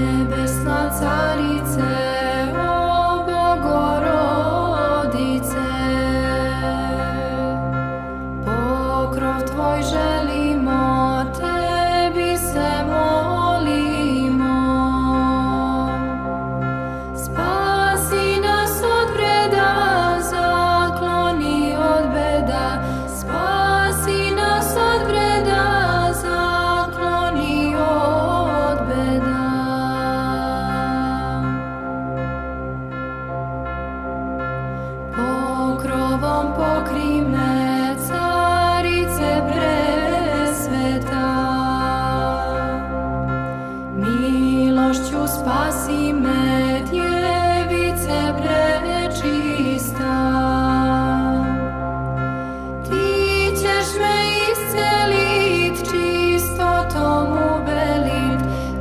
Nebesna carice, o Bogorodice, pokrov Tvoj želimo, Tebi se molimo. Spasi nas od vreda, zakloni od beda, spasi nas od vreda, zakloni od beda. Pokrovom pokri me, carice presveta, milošću spasi me.